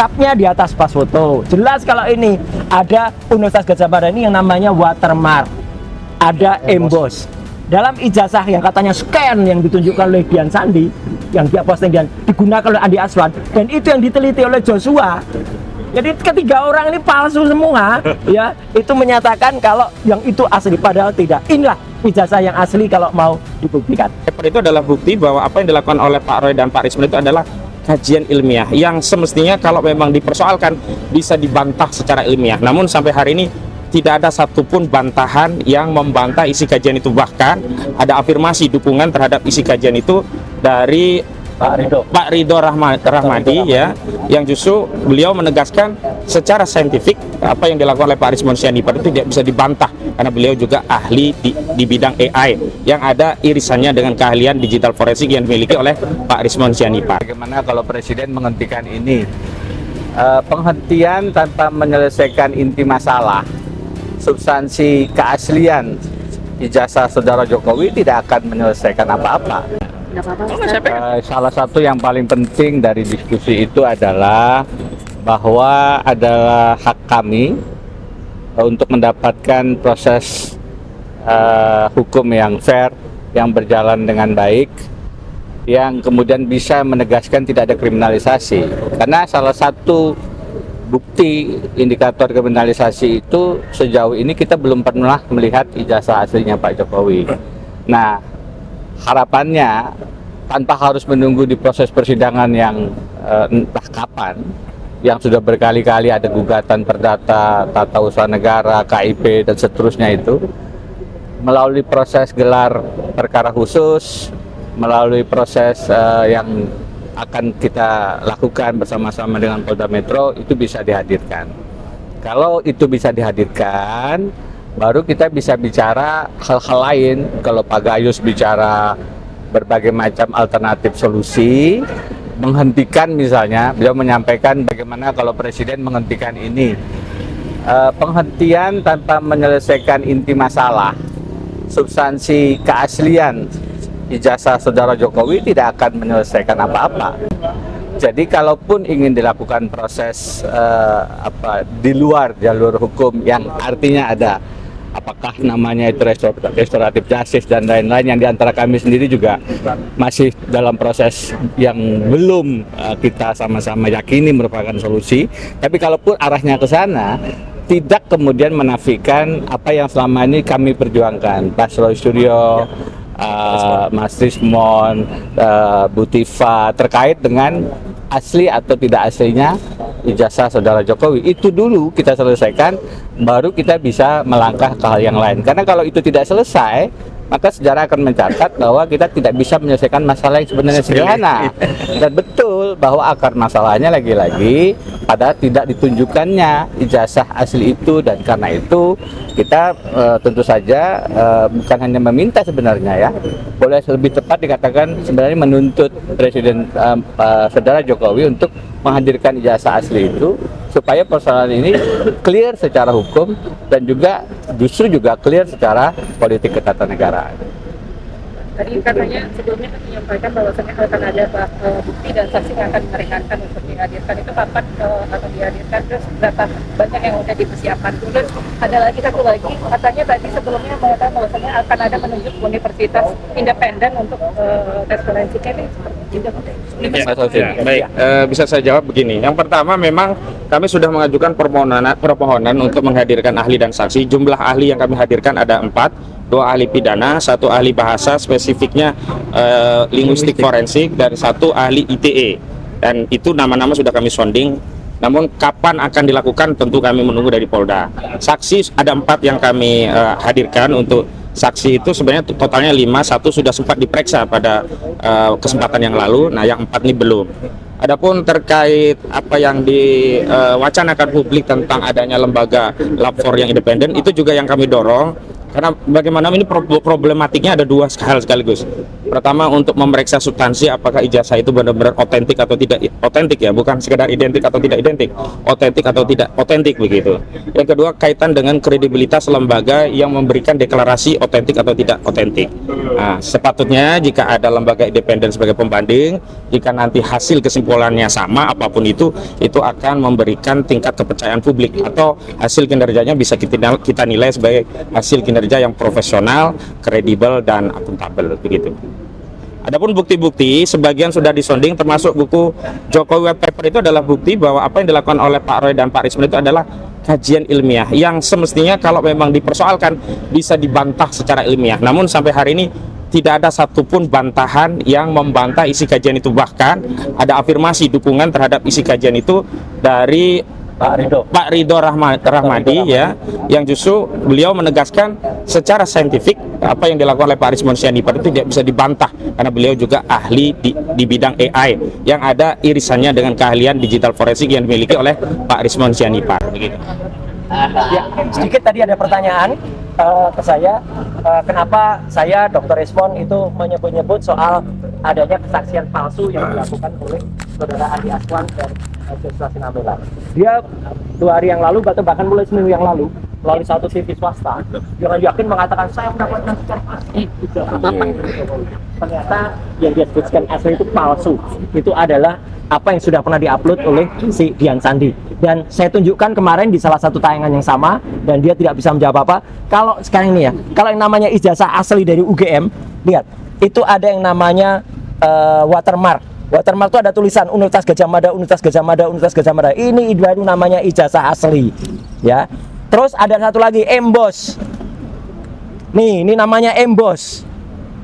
capnya di atas pas foto. Jelas kalau ini ada Universitas Gadjah Mada ini yang namanya watermark, ada emboss. Dalam ijazah yang katanya scan yang ditunjukkan oleh Dian Sandi, yang dia posting dan digunakan oleh Andi Aswan, dan itu yang diteliti oleh Joshua. Jadi ketiga orang ini palsu semua, ya. Itu menyatakan kalau yang itu asli, padahal tidak. Inilah ijazah yang asli kalau mau dibuktikan. Paper itu adalah bukti bahwa apa yang dilakukan oleh Pak Roy dan Pak Risman itu adalah kajian ilmiah yang semestinya kalau memang dipersoalkan bisa dibantah secara ilmiah. Namun sampai hari ini tidak ada satupun bantahan yang membantah isi kajian itu. Bahkan ada afirmasi dukungan terhadap isi kajian itu dari Pak Ridho Rahmadi, ya, yang justru beliau menegaskan secara saintifik apa yang dilakukan oleh Pak Risman Sianipar itu tidak bisa dibantah karena beliau juga ahli di bidang AI yang ada irisannya dengan keahlian digital forensik yang dimiliki oleh Pak Risman Sianipar. Bagaimana kalau Presiden menghentikan ini? Penghentian tanpa menyelesaikan inti masalah, substansi keaslian ijazah saudara Jokowi tidak akan menyelesaikan apa-apa. Salah satu yang paling penting dari diskusi itu adalah bahwa adalah hak kami untuk mendapatkan proses hukum yang fair, yang berjalan dengan baik, yang kemudian bisa menegaskan tidak ada kriminalisasi. Karena salah satu bukti indikator kriminalisasi itu sejauh ini kita belum pernah melihat ijazah aslinya Pak Jokowi. Nah, harapannya tanpa harus menunggu di proses persidangan yang entah kapan, yang sudah berkali-kali ada gugatan perdata, tata usaha negara, KIP dan seterusnya itu, melalui proses gelar perkara khusus, melalui proses yang akan kita lakukan bersama-sama dengan Polda Metro, itu bisa dihadirkan. Kalau itu bisa dihadirkan, baru kita bisa bicara hal-hal lain. Kalau Pak Gayus bicara berbagai macam alternatif solusi, menghentikan misalnya, beliau menyampaikan bagaimana kalau Presiden menghentikan ini. Penghentian tanpa menyelesaikan inti masalah, substansi keaslian ijazah saudara Jokowi tidak akan menyelesaikan apa-apa. Jadi kalaupun ingin dilakukan proses di luar jalur hukum yang artinya ada, apakah namanya itu restoratif justice dan lain-lain yang diantara kami sendiri juga masih dalam proses yang belum kita sama-sama yakini merupakan solusi. Tapi kalaupun arahnya ke sana, tidak kemudian menafikan apa yang selama ini kami perjuangkan, Pak Roy Suryo, Mas Rismon, Bu Tifa, terkait dengan asli atau tidak aslinya ijazah saudara Jokowi. Itu dulu kita selesaikan, baru kita bisa melangkah ke hal yang lain. Karena kalau itu tidak selesai, maka sejarah akan mencatat bahwa kita tidak bisa menyelesaikan masalah yang sebenarnya sederhana. Dan betul bahwa akar masalahnya lagi-lagi pada tidak ditunjukkannya ijazah asli itu, dan karena itu kita tentu saja bukan hanya meminta sebenarnya, ya, boleh lebih tepat dikatakan sebenarnya menuntut Presiden saudara Jokowi untuk menghadirkan ijazah asli itu supaya persoalan ini clear secara hukum dan juga justru juga clear secara politik ketatanegaraan. Tadi katanya sebelumnya kan menyampaikan bahwasannya akan ada bukti dan saksi yang akan meringankan untuk dihadirkan. Itu kapan akan dihadirkan, terus berapa banyak yang sudah dipersiapkan. Terus ada lagi satu lagi, katanya tadi sebelumnya mengatakan bahwasannya akan ada menunjuk universitas independen untuk tes forensiknya. Ini seperti Baik, bisa saya jawab begini. Yang pertama, memang kami sudah mengajukan permohonan untuk menghadirkan ahli dan saksi. Jumlah ahli yang kami hadirkan ada 4. 2 ahli pidana, 1 ahli bahasa spesifiknya linguistik forensik, dan 1 ahli ITE. Dan itu nama-nama sudah kami sounding. Namun kapan akan dilakukan tentu kami menunggu dari Polda. Saksi ada 4 yang kami hadirkan. Untuk saksi itu sebenarnya totalnya 5, 1 sudah sempat diperiksa pada kesempatan yang lalu. Nah, yang 4 ini belum. Adapun terkait apa yang diwacanakan publik tentang adanya lembaga lapor yang independen, itu juga yang kami dorong. Karena bagaimana ini problematiknya ada dua hal sekaligus. Pertama, untuk memeriksa substansi apakah ijazah itu benar-benar otentik atau tidak otentik, ya, bukan sekedar identik atau tidak identik, otentik atau tidak otentik begitu. Yang kedua, kaitan dengan kredibilitas lembaga yang memberikan deklarasi otentik atau tidak otentik. Nah, sepatutnya jika ada lembaga independen sebagai pembanding, jika nanti hasil kesimpulannya sama apapun itu akan memberikan tingkat kepercayaan publik, atau hasil kinerjanya bisa kita nilai sebagai hasil kinerja yang profesional, kredibel, dan akuntabel begitu. Adapun bukti-bukti, sebagian sudah disonding, termasuk buku Jokowi White Paper itu adalah bukti bahwa apa yang dilakukan oleh Pak Roy dan Pak Risman itu adalah kajian ilmiah yang semestinya kalau memang dipersoalkan bisa dibantah secara ilmiah. Namun sampai hari ini tidak ada satupun bantahan yang membantah isi kajian itu. Bahkan ada afirmasi dukungan terhadap isi kajian itu dari Pak Ridho Rahmadi, ya, yang justru beliau menegaskan secara saintifik apa yang dilakukan oleh Pak Risman Sianipar itu tidak bisa dibantah, karena beliau juga ahli di bidang AI yang ada irisannya dengan keahlian digital forensik yang dimiliki oleh Pak Risman Sianipar begitu. Ya, sedikit tadi ada pertanyaan ke saya, kenapa saya Dr. Rismon itu menyebut-nyebut soal adanya kesaksian palsu yang dilakukan oleh saudara Andi Aswan dan Joshua Sinambela. Dia 2 hari yang lalu atau bahkan mulai seminggu yang lalu melalui satu TV swasta dengan yakin mengatakan saya mendapatkan sekian asli. Ternyata yang dia sebutkan asli itu palsu. Itu adalah apa yang sudah pernah diupload oleh si Dian Sandi, dan saya tunjukkan kemarin di salah satu tayangan yang sama, dan dia tidak bisa menjawab apa. Kalau sekarang ini, ya, kalau yang namanya ijazah asli dari UGM, lihat itu ada yang namanya watermark. Watermark itu ada tulisan Universitas Gadjah Mada, Universitas Gadjah Mada, Universitas Gadjah Mada. Ini baru namanya ijazah asli, ya. Terus ada satu lagi emboss. Nih, ini namanya emboss.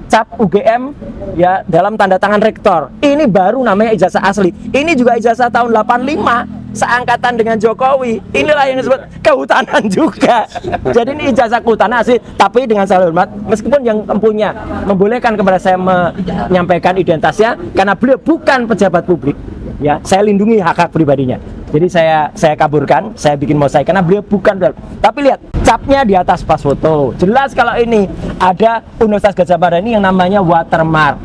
Cap UGM, ya, dalam tanda tangan rektor. Ini baru namanya ijazah asli. Ini juga ijazah tahun 85, seangkatan dengan Jokowi. Inilah yang disebut kehutanan juga. Jadi ini ijazah kehutanan asli, tapi dengan segala hormat, meskipun yang empunya membolehkan kepada saya menyampaikan identitasnya, karena beliau bukan pejabat publik, ya, saya lindungi hak-hak pribadinya. Jadi saya kaburkan, saya bikin mosaik karena beliau bukan. Tapi lihat, capnya di atas pas foto. Jelas kalau ini ada Universitas Gadjah Mada ini yang namanya watermark.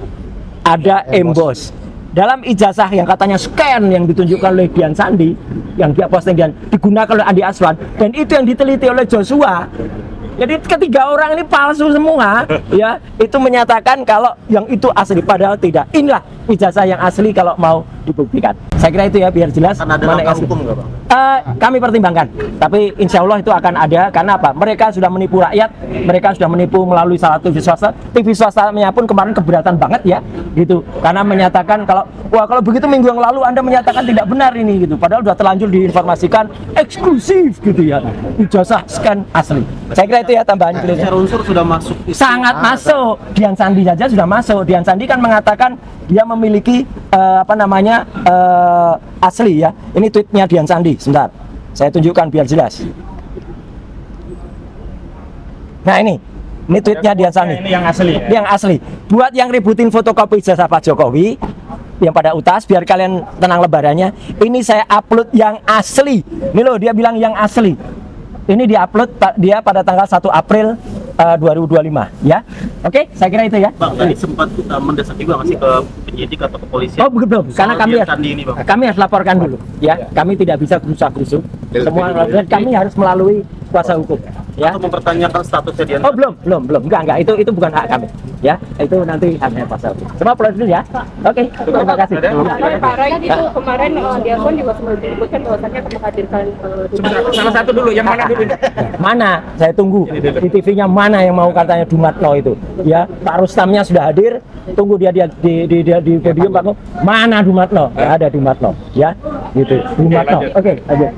Ada emboss. Dalam ijazah yang katanya scan yang ditunjukkan oleh Dian Sandi, yang dia posting dan digunakan oleh Andi Aswan, dan itu yang diteliti oleh Joshua. Jadi ketiga orang ini palsu semua, ya. Itu menyatakan kalau yang itu asli, padahal tidak. Inilah ijazah yang asli kalau mau dibuktikan. Saya kira itu, ya, biar jelas. Ada mana yang asli. hukum nggak, Pak? Kami pertimbangkan, tapi insya Allah itu akan ada. Karena apa? Mereka sudah menipu rakyat, mereka sudah menipu melalui salah satu TV swasta. TV swastanya pun kemarin keberatan banget, ya, gitu. Karena menyatakan kalau begitu minggu yang lalu Anda menyatakan tidak benar ini, gitu. Padahal sudah terlanjur diinformasikan eksklusif, gitu, ya. Ijazah scan asli. Saya kira itu, ya, tambahan. Secara unsur sudah masuk. Sangat masuk. Dian Sandi saja sudah masuk. Dian Sandi kan mengatakan dia memiliki asli, ya. Ini tweetnya Dian Sandi. Sebentar, saya tunjukkan biar jelas. Nah, ini tweetnya Dian Sandi. Ini yang asli, ya? Yang asli. Buat yang ributin fotokopi ijazah Pak Jokowi yang pada utas, biar kalian tenang lebarannya. Ini saya upload yang asli. Ini loh, dia bilang yang asli. Ini diupload dia pada tanggal 1 April 2025, ya. Oke, saya kira itu, ya. Bang, tadi sempat mendesak juga masih ke penyidik atau kepolisian. Oh, belum. Karena kami harus laporkan dulu, ya. Kami tidak bisa gerusak-gerusuk. Semua dan kami harus melalui kuasa hukum, ya. Atau mempertanyakan statusnya dia. Oh, belum. Enggak. Itu bukan hak kami, ya. Itu nanti haknya kuasa hukum. Semua prosedur, ya. Oke, terima kasih. Pak Roy itu kemarin dia pun juga sempat menyebutkan bahwasannya akan menghadirkan Salah satu dulu, yang mana dulu? Mana? Saya tunggu di TV-nya mana yang mau katanya Dumatno itu, ya. Pak Rustamnya sudah hadir, tunggu dia di podium, Pak. Mana Dumatno? Nggak ada Dumatno, ya, gitu. Dumatno. Oke, lanjut.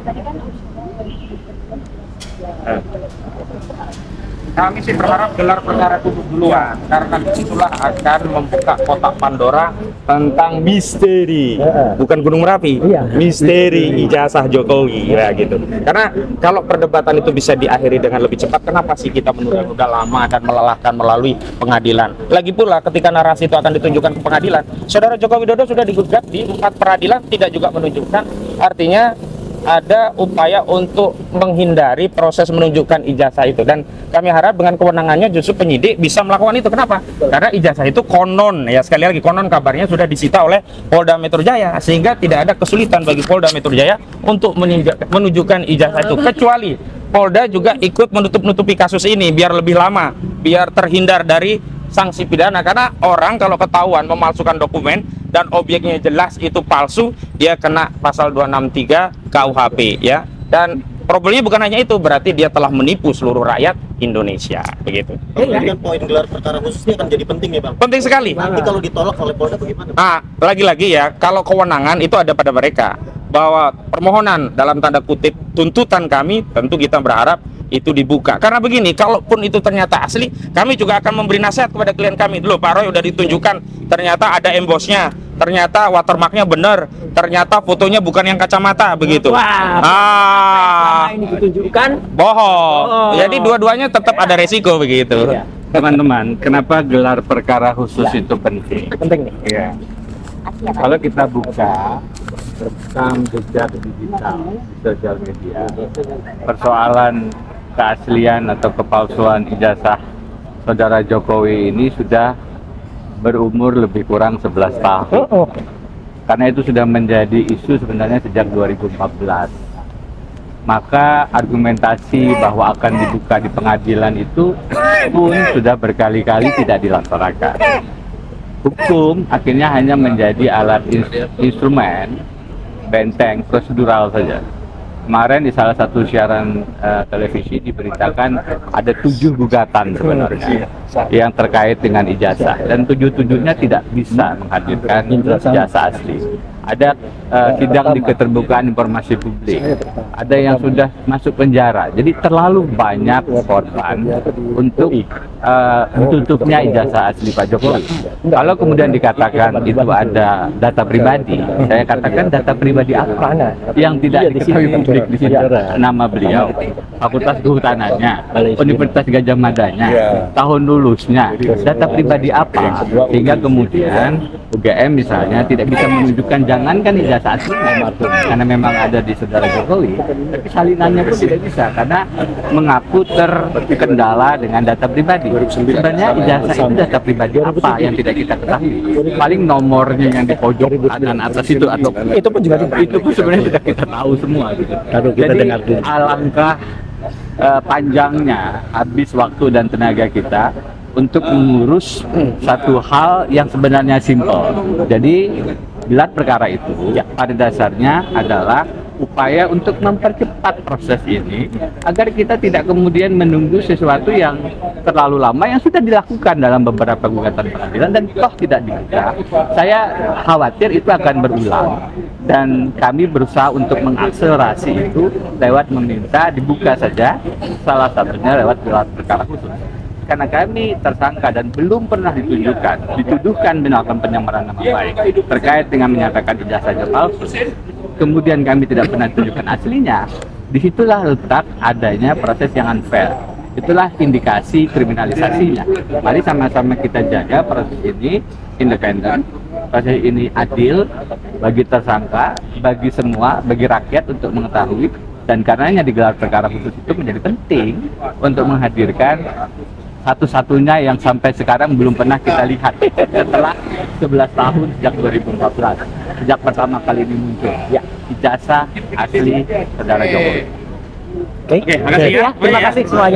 Kami sih berharap gelar perkara duduk duluan, karena disitulah akan membuka kotak Pandora tentang misteri, bukan Gunung Merapi, misteri ijazah Jokowi, ya, gitu. Karena kalau perdebatan itu bisa diakhiri dengan lebih cepat, kenapa sih kita menunda-nunda lama dan melelahkan melalui pengadilan? Lagi pula ketika narasi itu akan ditunjukkan ke pengadilan, Saudara Joko Widodo sudah digugat di 4 peradilan, tidak juga menunjukkan, artinya ada upaya untuk menghindari proses menunjukkan ijazah itu, dan kami harap dengan kewenangannya justru penyidik bisa melakukan itu. Kenapa? Karena ijazah itu konon, ya sekali lagi konon, kabarnya sudah disita oleh Polda Metro Jaya, sehingga tidak ada kesulitan bagi Polda Metro Jaya untuk menunjukkan ijazah itu, kecuali Polda juga ikut menutup-nutupi kasus ini biar lebih lama, biar terhindar dari sanksi pidana. Karena orang kalau ketahuan memalsukan dokumen dan objeknya jelas itu palsu, dia kena pasal 263 KUHP, ya. Dan problemnya bukan hanya itu, berarti dia telah menipu seluruh rakyat Indonesia, begitu. Ini kan poin gelar perkara khususnya akan jadi penting ya Bang. Penting sekali. Nanti kalau ditolak oleh Polda bagaimana? Lagi-lagi ya, kalau kewenangan itu ada pada mereka, bahwa permohonan dalam tanda kutip tuntutan kami, tentu kita berharap itu dibuka. Karena begini, kalaupun itu ternyata asli, kami juga akan memberi nasihat kepada klien kami. Dulu Pak Roy udah ditunjukkan, ternyata ada embossnya, ternyata watermarknya benar, ternyata fotonya bukan yang kacamata, begitu. Wah, ini ditunjukkan Bohong. Jadi dua-duanya tetap ada resiko, begitu. Iya. Teman-teman, kenapa gelar perkara khusus itu penting? penting nih. Ya. Kalau kita buka rekam jejak digital di sosial media, persoalan keaslian atau kepalsuan ijazah saudara Jokowi ini sudah berumur lebih kurang 11 tahun. Karena itu sudah menjadi isu sebenarnya sejak 2014. Maka argumentasi bahwa akan dibuka di pengadilan itu pun sudah berkali-kali tidak dilaksanakan. Hukum akhirnya hanya menjadi alat instrumen benteng prosedural saja. Kemarin di salah satu siaran televisi diberitakan ada 7 gugatan sebenarnya yang terkait dengan ijazah, dan 7-7-nya tidak bisa menghadirkan ijazah asli. Ada sidang di keterbukaan informasi publik, ada yang sudah masuk penjara. Jadi terlalu banyak korban untuk ditutupnya ijazah asli Pak Jokowi. Kalau kemudian dikatakan itu ada data pribadi, saya katakan data pribadi apa yang tidak diketahui publik di sini? Nama beliau, fakultas kehutanannya, Universitas Gajah Madanya, tahun lulusnya, data pribadi apa, sehingga kemudian UGM misalnya tidak bisa menunjukkan, jangankan ijazah aslinya karena memang ada di saudara Jokowi, tapi salinannya pun tidak bisa karena mengaku terkendala dengan data pribadi. Sebenarnya ijazah itu data pribadi apa yang tidak kita ketahui? Paling nomornya yang di pojok kanan atas itu, atau Itu pun juga tidak. itu pun sebenarnya sudah kita tahu semua gitu. Jadi alangkah panjangnya habis waktu dan tenaga kita untuk mengurus satu hal yang sebenarnya simpel. Jadi gelar perkara itu pada dasarnya adalah upaya untuk mempercepat proses ini agar kita tidak kemudian menunggu sesuatu yang terlalu lama yang sudah dilakukan dalam beberapa gugatan pengadilan dan toh tidak dibuka. Saya khawatir itu akan berulang, dan kami berusaha untuk mengakselerasi itu lewat meminta dibuka saja, salah satunya lewat gelar perkara khusus. Karena kami tersangka dan belum pernah dituduhkan melakukan penyamaran nama baik terkait dengan menyatakan ijazahnya palsu, kemudian kami tidak pernah ditunjukkan aslinya, disitulah letak adanya proses yang unfair. Itulah indikasi kriminalisasinya. Mari sama-sama kita jaga proses ini independen, proses ini adil bagi tersangka, bagi semua, bagi rakyat untuk mengetahui, dan karenanya digelar perkara khusus itu menjadi penting untuk menghadirkan satu-satunya yang sampai sekarang belum pernah kita lihat setelah 11 tahun sejak 2014, sejak pertama kali ini muncul ijazah asli saudara Jokowi. Oke, terima kasih semuanya.